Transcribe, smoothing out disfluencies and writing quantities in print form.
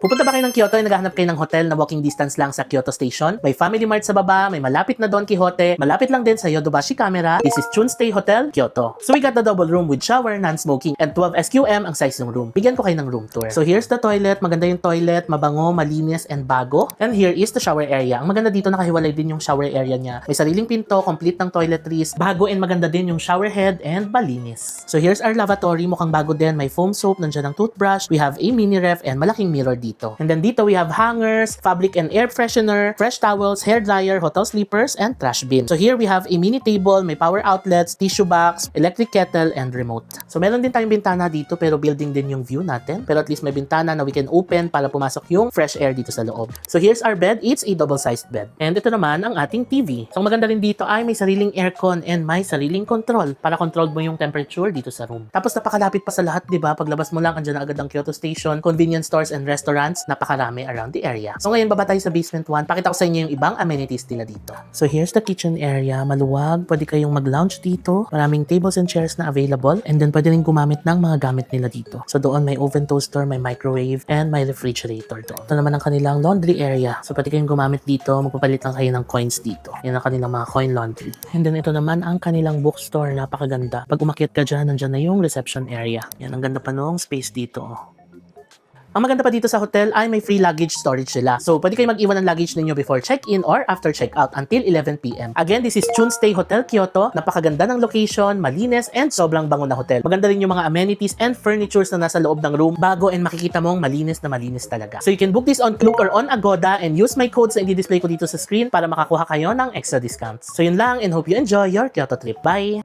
Pupunta ba kayo ng Kyoto ay naghahanap kayo ng hotel na walking distance lang sa Kyoto Station? May Family Mart sa baba, may malapit na Don Quixote, malapit lang din sa Yodobashi Camera. This is Chunstay Hotel, Kyoto. So we got the double room with shower, non-smoking, and 12 SQM ang size ng room. Bigyan ko kayo ng room tour. So here's the toilet, maganda yung toilet, mabango, malinis, and bago. And here is the shower area. Ang maganda dito, nakahiwalay din yung shower area niya. May sariling pinto, complete ng toiletries, bago and maganda din yung shower head and malinis. So here's our lavatory, mukhang bago din, may foam soap, nandiyan ang toothbrush, we have a mini ref and malaking mirror dito. And then dito we have hangers, fabric and air freshener, fresh towels, hair dryer, hotel sleepers, and trash bin. So here we have a mini table, may power outlets, tissue box, electric kettle, and remote. So meron din tayong bintana dito pero building din yung view natin. Pero at least may bintana na we can open para pumasok yung fresh air dito sa loob. So here's our bed. It's a double-sized bed. And ito naman ang ating TV. So ang maganda rin dito ay may sariling aircon and may sariling control para control mo yung temperature dito sa room. Tapos napakalapit pa sa lahat, di ba? Paglabas mo lang, andyan na agad ang Kyoto Station, convenience stores and restaurants, napakarami around the area. So ngayon baba tayo sa basement 1. Pakita ko sa inyo yung ibang amenities nila dito. So here's the kitchen area, maluwag, pwede kayong mag-lounge dito. Maraming tables and chairs na available and then pwede rin gumamit ng mga gamit nila dito. So doon may oven toaster, may microwave, and may refrigerator doon. Ito naman ang kanilang laundry area. So pwede kayong gumamit dito, magpapalit lang kayo ng coins dito. Yan ang kanilang mga coin laundry. And then ito naman ang kanilang bookstore, napakaganda. Pag umakyat ka dyan, nandyan na yung reception area. Yan, ang ganda pa noong space dito. Ang maganda pa dito sa hotel ay may free luggage storage sila. So, pwede kayo mag-iwan ng luggage ninyo before check-in or after check-out until 11 p.m. Again, this is Chunstay Hotel Kyoto. Napakaganda ng location, malinis, and sobrang bango na hotel. Maganda rin yung mga amenities and furnitures na nasa loob ng room. Bago and makikita mong malinis na malinis talaga. So, you can book this on Klook or on Agoda and use my codes na i-display ko dito sa screen para makakuha kayo ng extra discounts. So, yun lang and hope you enjoy your Kyoto trip. Bye!